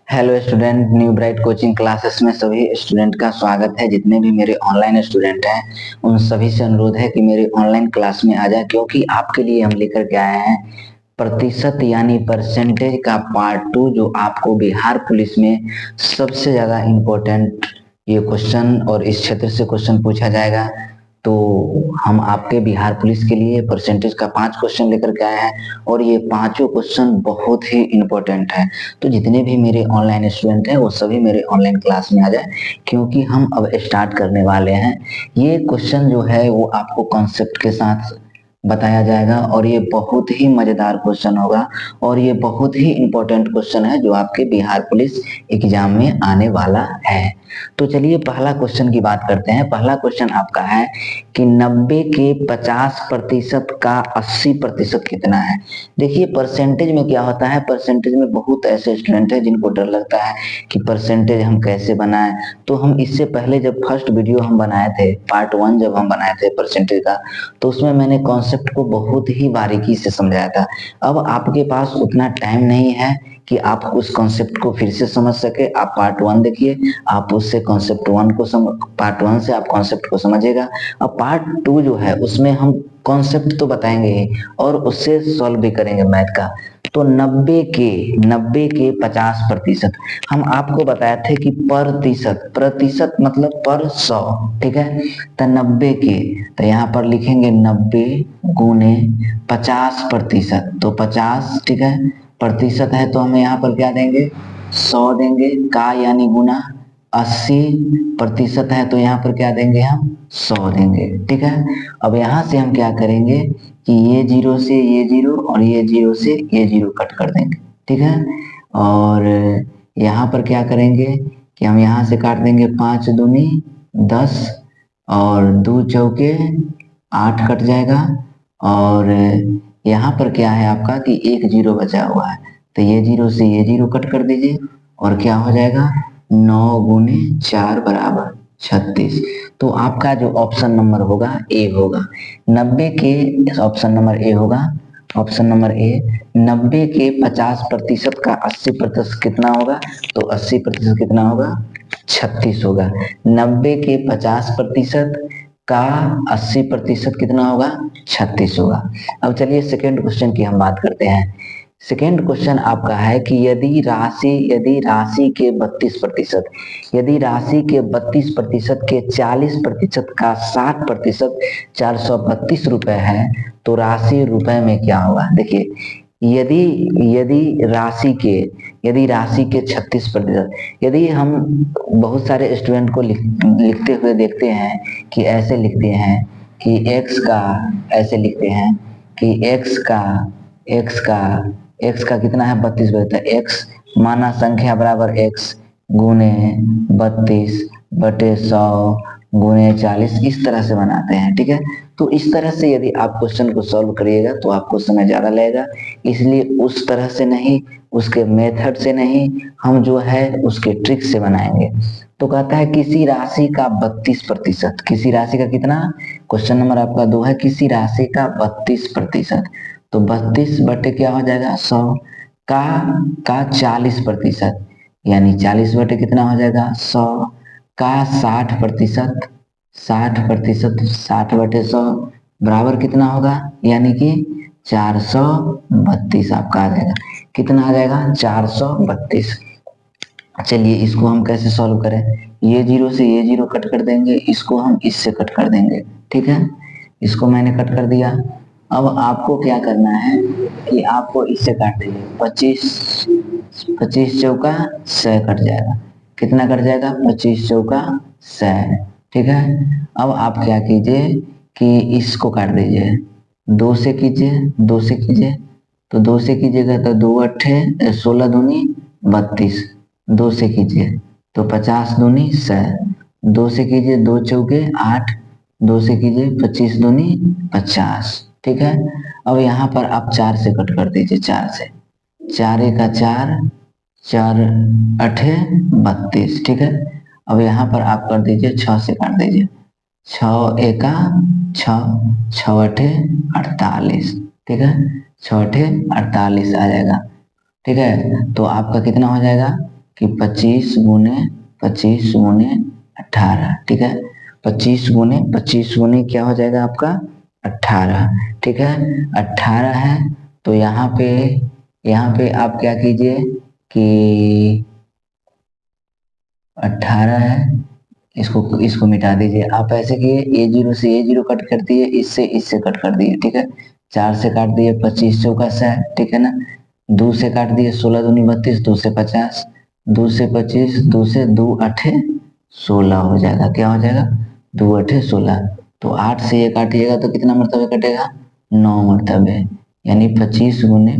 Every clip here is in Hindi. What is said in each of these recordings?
Hello student, new bright coaching classes में सभी स्टूडेंट का स्वागत है। जितने भी मेरे ऑनलाइन स्टूडेंट हैं उन सभी से अनुरोध है कि मेरे ऑनलाइन क्लास में आ जाए, क्योंकि आपके लिए हम लेकर के आए हैं प्रतिशत यानी परसेंटेज का पार्ट 2, जो आपको बिहार पुलिस में सबसे ज्यादा इम्पोर्टेंट ये क्वेश्चन और इस क्षेत्र से क्वेश्चन पूछा जाएगा। तो हम आपके बिहार पुलिस के लिए परसेंटेज का 5 क्वेश्चन लेकर के आए हैं और ये पांचों क्वेश्चन बहुत ही इम्पोर्टेंट है। तो जितने भी मेरे ऑनलाइन स्टूडेंट हैं वो सभी मेरे ऑनलाइन क्लास में आ जाए, क्योंकि हम अब स्टार्ट करने वाले हैं। ये क्वेश्चन जो है वो आपको कॉन्सेप्ट के साथ बताया जाएगा और ये बहुत ही मजेदार क्वेश्चन होगा और ये बहुत ही इम्पोर्टेंट क्वेश्चन है जो आपके बिहार पुलिस एग्जाम में आने वाला है। तो चलिए पहला क्वेश्चन की बात करते हैं। पहला क्वेश्चन आपका है कि 90 के 50% का 80% कितना है। देखिए परसेंटेज में क्या होता है, परसेंटेज में बहुत ऐसे स्टूडेंट हैं जिनको डर लगता है कि परसेंटेज हम कैसे बनाएं। तो हम इससे पहले जब फर्स्ट वीडियो हम बनाए थे, पार्ट 1 जब हम बनाए थे परसेंटेज का, तो उसमें मैंने कॉन्सेप्ट को बहुत ही बारीकी से समझाया था। अब आपके पास उतना टाइम नहीं है कि आप उस कॉन्सेप्ट को फिर से समझ सके। आप पार्ट 1 देखिए, आप उससे कॉन्सेप्ट 1 को पार्ट 1 से आप कॉन्सेप्ट को समझिएगा। अब पार्ट 2 जो है उसमें हम कॉन्सेप्ट तो बताएंगे ही और उससे सॉल्व भी करेंगे मैथ का। तो 90 के 50%, हम आपको बताए थे कि प्रतिशत, प्रतिशत मतलब पर 100, ठीक है। तो 90 के, तो यहाँ पर लिखेंगे 90 गुने 50%, तो 50, ठीक है। प्रतिशत है तो हमें यहाँ पर क्या देंगे, 100 देंगे। का यानी गुना, 80% है तो यहाँ पर क्या देंगे, हम 100 देंगे, ठीक है। अब यहाँ से हम क्या करेंगे कि ये जीरो से ये जीरो और ये जीरो से ये जीरो कट कर देंगे, ठीक है। और यहाँ पर क्या करेंगे कि हम यहाँ से काट देंगे 5 दूनी 10 और 2 चौके 8 कट जाएगा। और यहाँ पर क्या है आपका कि एक जीरो बचा हुआ है, तो ये जीरो से ये जीरो कट कर दीजिए और क्या हो जाएगा, 9 गुने 4 बराबर 36। तो आपका जो ऑप्शन नंबर होगा ए होगा। 90 के ऑप्शन नंबर ए होगा। ऑप्शन नंबर ए, 90 के 50% का 80% कितना होगा, तो 80% कितना होगा, 36 होगा। 90 के 50% का 80% कितना होगा, 36 होगा। अब चलिए सेकेंड क्वेश्चन की हम बात करते हैं। सेकेंड क्वेश्चन आपका है कि यदि राशि के 32%, यदि राशि के 32% के 40% का 60% 432 रुपए है, तो राशि रुपए में क्या होगा। देखिए यदि यदि राशि के 36%, यदि हम बहुत सारे स्टूडेंट को लिखते हुए देखते हैं कि ऐसे लिखते हैं कि x का, ऐसे लिखते हैं कि x का कितना है, 32 x माना संख्या बराबर x गुने 32/100 गुने 40, इस तरह से बनाते हैं, ठीक है। तो इस तरह से यदि आप क्वेश्चन को सॉल्व करिएगा तो आपको समय ज्यादा लगेगा, इसलिए उस तरह से नहीं, उसके मेथड से नहीं, हम जो है उसके ट्रिक से बनाएंगे। तो कहता है किसी राशि का 32%, किसी राशि का कितना, क्वेश्चन नंबर आपका 2 है, किसी राशि का 32%, तो 32 बटे क्या हो जाएगा, 100 का 40%, यानी 40 बटे कितना हो जाएगा, 100 का 60%, 60 बटे 100 बराबर कितना होगा, यानी कि 432 आपका आ जाएगा। कितना आ जाएगा, 432। चलिए इसको हम कैसे सॉल्व करें, ये जीरो से ये जीरो कट कर देंगे, इसको हम इससे कट कर देंगे, ठीक है। इसको मैंने कट कर दिया। अब आपको क्या करना है कि आपको इससे काट दीजिए, 25 25 चौका 100 कट जाएगा। कितना कट जाएगा, 25 चौका 100, ठीक है। अब आप क्या कीजिए कि इसको काट दीजिए, 2 से कीजिए, 2 से कीजिए, तो 2 से कीजिएगा तो 2 अट्ठे 16 दूनी 32, 2 से कीजिए तो 50 दूनी 100, 2 से कीजिए 2 चौके 8, 2 से कीजिए 25 दूनी 50, ठीक है। अब यहाँ पर आप 4 से कट कर दीजिए, 4 से, 4 का 4, 4 अठे 32, ठीक है। अब यहाँ पर आप कर दीजिए 6 से काट दीजिए, 6 एका 6, 6 अठे 48, ठीक है, 6 अठे 48 आ जाएगा, ठीक है। तो आपका कितना हो जाएगा, कि 25 गुने ठीक है। 25 गुने क्या हो जाएगा आपका 18, ठीक है। 18 है तो यहाँ पे आप क्या कीजिए कि 18 है, इसको मिटा दीजिए। आप ऐसे किए A0 से A0 कट कर दिए, इससे कट कर दिए, ठीक है। 4 से काट दिए 25 चौका 60, ठीक है ना। 2 से काट दिए 16 दूनी 32, 2 से 50, 2 से 25, 2 से 2 8 16 हो जाएगा। क्या हो जाएगा 2 8 16। तो 8 से ये काटिएगा तो कितना मरतबे कटेगा 9 मरतबे, यानी 25 गुने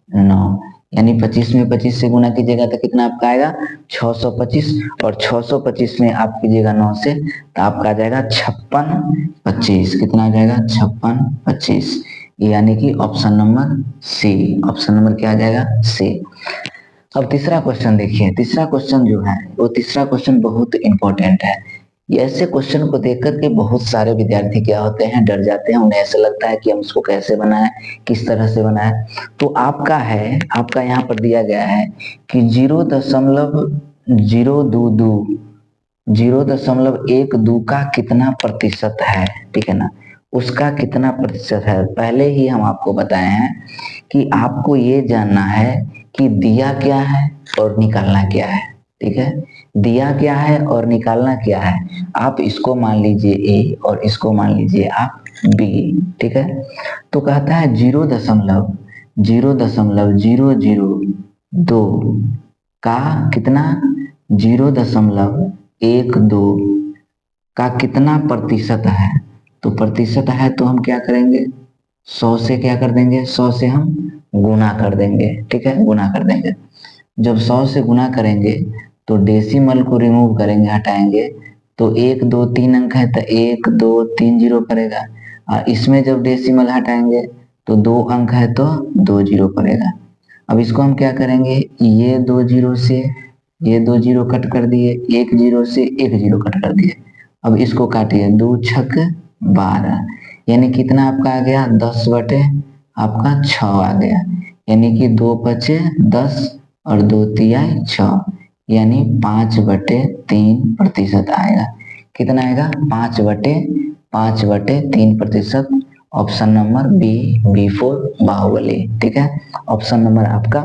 9, यानी 25 में 25 से गुना कीजिएगा तो कितना आपका आएगा 625, और 625 में आप कीजिएगा 9 से तो आपका आ जाएगा 5625। कितना आ जाएगा 5625, यानी कि option number C. Option number क्या आ जाएगा सी। अब तीसरा क्वेश्चन देखिए। तीसरा क्वेश्चन जो है वो तीसरा क्वेश्चन बहुत इंपॉर्टेंट है। ये ऐसे क्वेश्चन को देख करके बहुत सारे विद्यार्थी क्या होते हैं डर जाते हैं, उन्हें ऐसा लगता है कि हम इसको कैसे बनाएं, किस तरह से बनाएं। तो आपका यहाँ पर दिया गया है कि 0.022 का कितना प्रतिशत है, ठीक है ना। उसका कितना प्रतिशत है पहले ही हम आपको बताए हैं कि आपको ये जानना है कि दिया क्या है और निकालना क्या है, ठीक है। दिया क्या है और निकालना क्या है, आप इसको मान लीजिए ए और इसको मान लीजिए आप बी, ठीक है। तो कहता है 0.002 का कितना 0.12 का कितना प्रतिशत है। तो प्रतिशत है तो हम क्या करेंगे 100 से क्या कर देंगे 100 से हम गुना कर देंगे, ठीक है, गुना कर देंगे। जब 100 से गुना करेंगे तो डेसिमल को रिमूव करेंगे, हटाएंगे, तो 1 2 3 अंक है तो 1 2 3 जीरो पड़ेगा, और इसमें जब डेसिमल हटाएंगे तो 2 अंक है तो 2 जीरो पड़ेगा। अब इसको हम क्या करेंगे ये 2 जीरो से ये 2 जीरो कट कर दिए, 1 जीरो से 1 जीरो कट कर दिए। अब इसको काटिए 2 छक 12, यानी कितना आपका आ गया 10 बटे आपका 6 आ गया, यानी कि 2 पचे 10 और 2 तिया 6, यानी 5/3 प्रतिशत आएगा। कितना आएगा 5/3 प्रतिशत। Option number B for Baahubali, ठीक है। ऑप्शन नंबर आपका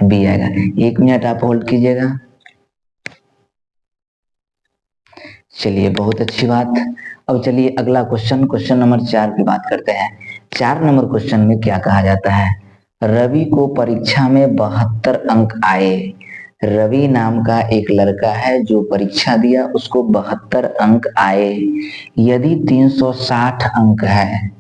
बी आएगा। 1 मिनट आप होल्ड कीजिएगा। चलिए बहुत अच्छी बात। अब चलिए अगला क्वेश्चन नंबर 4 की बात करते हैं। 4 नंबर क्वेश्चन में क्या कहा जाता है, रवि को परीक्षा में 72 अंक आए। रवि नाम का एक लड़का है जो परीक्षा दिया, उसको 72 अंक आए। यदि 360 अंक है,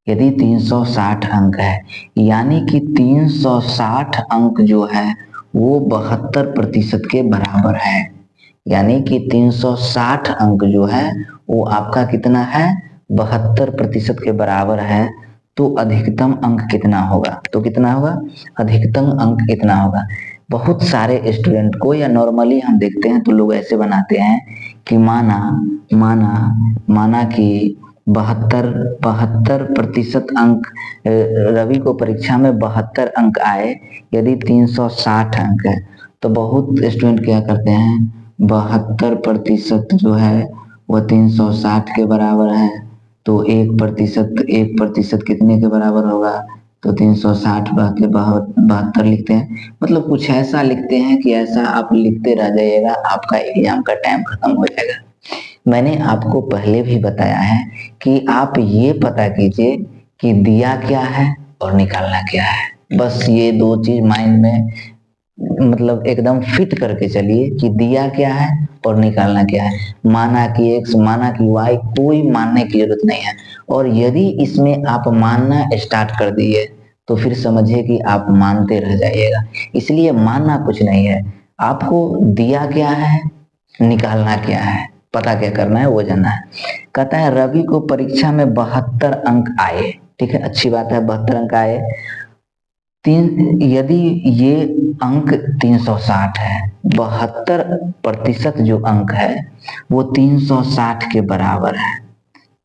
यदि 360 अंक है, यानी कि 360 अंक जो है वो 72% के बराबर है, यानी कि 360 अंक जो है वो आपका कितना है 72% के बराबर है। तो अधिकतम अंक कितना होगा, तो कितना होगा अधिकतम अंक कितना होगा। बहुत सारे स्टूडेंट को या नॉर्मली हम देखते हैं तो लोग ऐसे बनाते हैं कि माना कि 72% अंक, रवि को परीक्षा में 72 अंक आए, यदि 360 अंक है तो बहुत स्टूडेंट क्या करते हैं 72% जो है वह 360 के बराबर है, तो 1% कितने के बराबर होगा, तो 360 के 72 लिखते हैं। मतलब कुछ ऐसा लिखते हैं कि ऐसा आप लिखते रह जाइएगा, आपका एग्जाम का टाइम खत्म हो जाएगा। मैंने आपको पहले भी बताया है कि आप ये पता कीजिए कि दिया क्या है और निकालना क्या है। बस ये 2 चीज माइंड में मतलब एकदम फिट करके चलिए कि दिया क्या है और निकालना क्या है। माना कि x माना कि y, कोई मानने की जरूरत नहीं है। और यदि इसमें आप मानना स्टार्ट कर दिए तो फिर समझिए कि आप मानते रह जाइएगा। इसलिए मानना कुछ नहीं है, आपको दिया क्या है निकालना क्या है, पता क्या करना है वो जानना है। कहता है रवि को परीक्षा में 72 अंक आए, ठीक है, अच्छी बात है 72 अंक आए। यदि ये अंक 360 है, 72% जो अंक है वो 360 के बराबर है।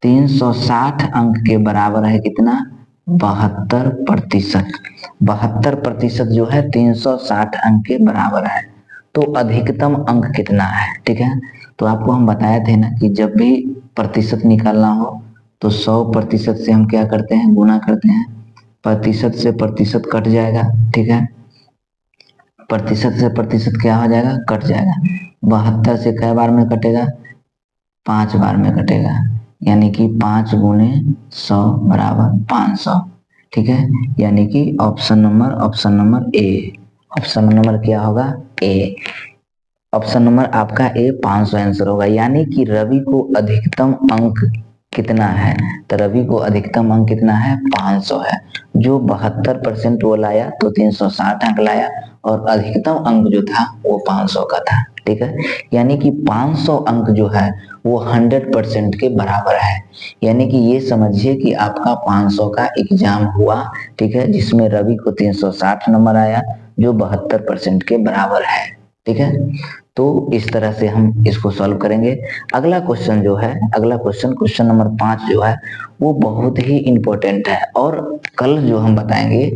360 अंक के बराबर है कितना 72%। 72% जो है 360 अंक के बराबर है। तो अधिकतम अंक कितना है, ठीक है। तो आपको हम बताए थे ना कि जब भी प्रतिशत निकालना हो तो 100% से हम क्या करते हैं, गुना करते हैं। प्रतिशत से प्रतिशत कट जाएगा, ठीक है। प्रतिशत से प्रतिशत क्या हो जाएगा, कट जाएगा। 72 से कई बार में कटेगा, 5 बार में कटेगा, यानी कि 5 गुने 100 बराबर 500, ठीक है। यानी कि option number A, option number क्या होगा, ए। ऑप्शन नंबर आपका ए 500 आंसर होगा। यानी कि रवि को अधिकतम अंक कितना है, तो रवि को अधिकतम अंक कितना है, 500 है। जो 72% वो लाया तो 360 अंक लाया, और अधिकतम अंक जो था वो 500 का था, ठीक है। यानी कि 500 अंक जो है वो 100% के बराबर है। यानी कि ये समझिए कि आपका 500 का एग्जाम हुआ, ठीक है, जिसमें रवि को 360 नंबर आया, जो 72% के बराबर है, ठीक है। तो इस तरह से हम इसको सॉल्व करेंगे। अगला क्वेश्चन जो है, अगला क्वेश्चन नंबर 5 जो है वो बहुत ही इंपॉर्टेंट है, और कल जो हम बताएंगे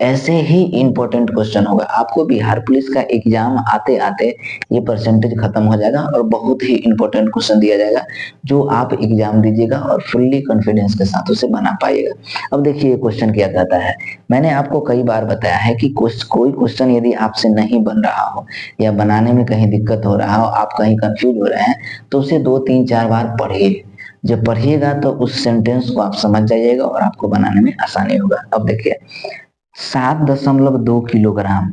ऐसे ही इंपॉर्टेंट क्वेश्चन होगा। आपको बिहार पुलिस का एग्जाम आते आते ये परसेंटेज खत्म हो जाएगा और बहुत ही इंपॉर्टेंट क्वेश्चन दिया जाएगा, जो आप एग्जाम दीजिएगा और फुल्ली कॉन्फिडेंस के साथ उसे बना पाइएगा। अब देखिए ये क्वेश्चन क्या कहता है। मैंने आपको कई बार बताया है कि कोई क्वेश्चन यदि आपसे नहीं बन रहा हो या बनाने में कहीं दिक्कत हो रहा हो, आप कहीं कंफ्यूज हो रहे हैं, तो उसे 2 3 4 बार पढ़िए। जब पढ़िएगा तो उस सेंटेंस को आप समझ जाइएगा और आपको बनाने में आसानी होगा। अब देखिए 7.2 किलोग्राम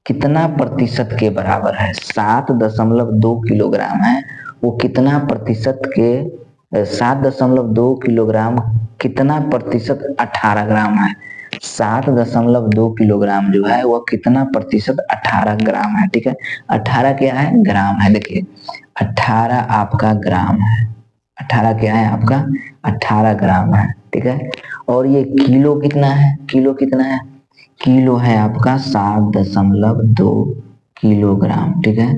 कितना प्रतिशत के बराबर है। 7.2 किलोग्राम है, वो कितना प्रतिशत के, 7.2 किलोग्राम कितना प्रतिशत 18 ग्राम है। 7.2 किलोग्राम जो है वह कितना प्रतिशत 18 ग्राम है, ठीक है। 18 क्या है, ग्राम है। देखिए 18 आपका ग्राम है, 18 क्या है आपका, 18 ग्राम है, ठीक है। और ये किलो कितना है, किलो कितना है, किलो है आपका 7.2 किलोग्राम, ठीक है।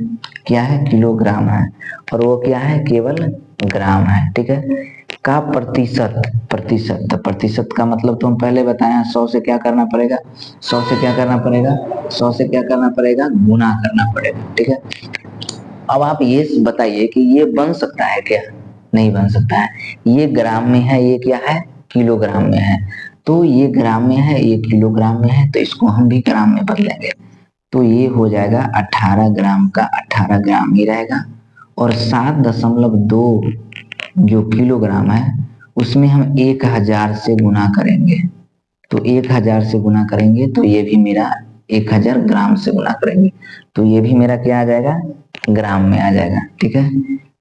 क्या है, किलोग्राम है, और वो क्या है, केवल ग्राम है, ठीक है। का प्रतिशत, प्रतिशत, तो प्रतिशत का मतलब तो हम पहले बताए 100 से क्या करना पड़ेगा, 100 से क्या करना पड़ेगा, 100 से क्या करना पड़ेगा, गुना करना पड़ेगा, ठीक है। अब आप ये बताइए कि ये बन सकता है क्या, नहीं बन सकता है। ये ग्राम में है, ये क्या है, किलोग्राम में है। तो ये ग्राम में है, ये किलोग्राम में है, तो इसको हम भी ग्राम में बदलेंगे। तो ये हो जाएगा 18 ग्राम का 18 ग्राम ही रहेगा, और 7.2 जो किलोग्राम है उसमें हम 1000 से गुना करेंगे। तो 1000 से गुना करेंगे तो ये भी मेरा 1000 ग्राम से गुना करेंगे तो ये भी मेरा क्या आ जाएगा, ग्राम में आ जाएगा, ठीक है।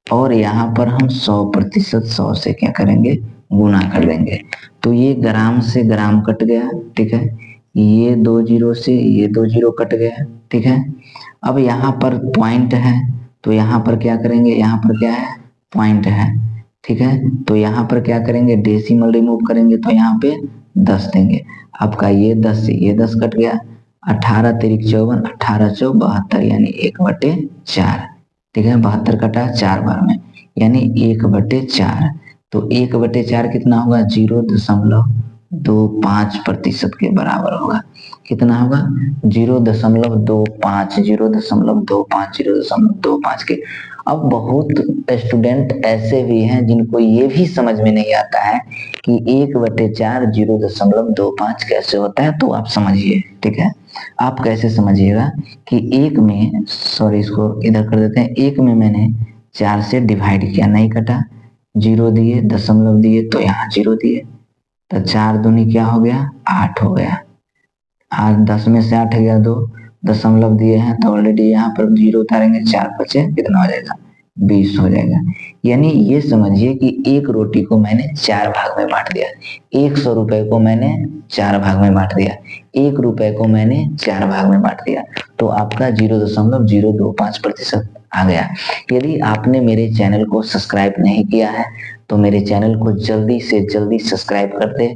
और यहाँ पर हम 100% 100 से क्या करेंगे, गुना कर देंगे। तो ये ग्राम से ग्राम कट गया, ठीक है। ये 2 जीरो से ये 2 जीरो कट गया, ठीक है। अब यहाँ पर पॉइंट है, तो यहाँ पर क्या करेंगे, यहाँ पर क्या है, पॉइंट है, ठीक है। तो यहाँ पर क्या करेंगे, डेसिमल रिमूव करेंगे तो यहाँ पे 10 देंगे। आपका ये 10 से ये 10 कट गया, 18 तिरिक 54, 18 चौ 72, यानी 1/4, ठीक है। 72 कटा 4 बार में, यानी 1/4। तो 1/4 कितना होगा, 0.25% के बराबर होगा। कितना होगा, 0.25, 0.25, 0.25 के। अब बहुत स्टूडेंट ऐसे भी हैं जिनको ये भी समझ में नहीं आता है कि 1/4 0.25 कैसे होता है, तो आप समझिए, ठीक है। आप कैसे समझिएगा कि एक में, सॉरी इसको इधर कर देते हैं, एक में मैंने 4 से डिवाइड किया, नहीं कटा, 0 दिए, दशमलव दिए तो यहाँ 0 दिए, तो 4 दूनी क्या हो गया, 8 हो गया। 8, 10 में से 8 गया 2, दशमलव दिए हैं तो ऑलरेडी यहाँ पर 0 उतारेंगे, 4 बचे, कितना हो जाएगा, 20 हो जाएगा। यानी ये समझिए कि एक रोटी को मैंने 4 भाग में बांट दिया, 100 रुपए को मैंने 4 भाग में बांट दिया, 1 रुपए को मैंने 4 भाग में बांट दिया, तो आपका 0.025% आ गया। यदि आपने मेरे चैनल को सब्सक्राइब नहीं किया है तो मेरे चैनल को जल्दी से जल्दी सब्सक्राइब कर दे।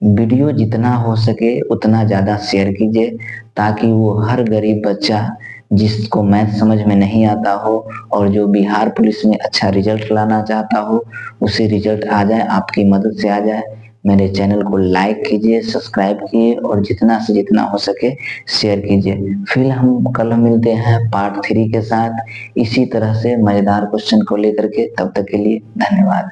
वीडियो जितना हो सके उतना ज़्यादा शेयर कीजिए, ताकि वो हर गरीब बच्चा जिसको मैथ समझ में नहीं आता हो और जो बिहार पुलिस में अच्छा रिजल्ट लाना चाहता हो, उसे रिजल्ट आ जाए, आपकी मदद से आ जाए। मेरे चैनल को लाइक कीजिए, सब्सक्राइब कीजिए और जितना से जितना हो सके शेयर कीजिए। फिर हम कल मिलते हैं पार्ट 3 के साथ इसी तरह से मजेदार क्वेश्चन को लेकर के। तब तक के लिए धन्यवाद।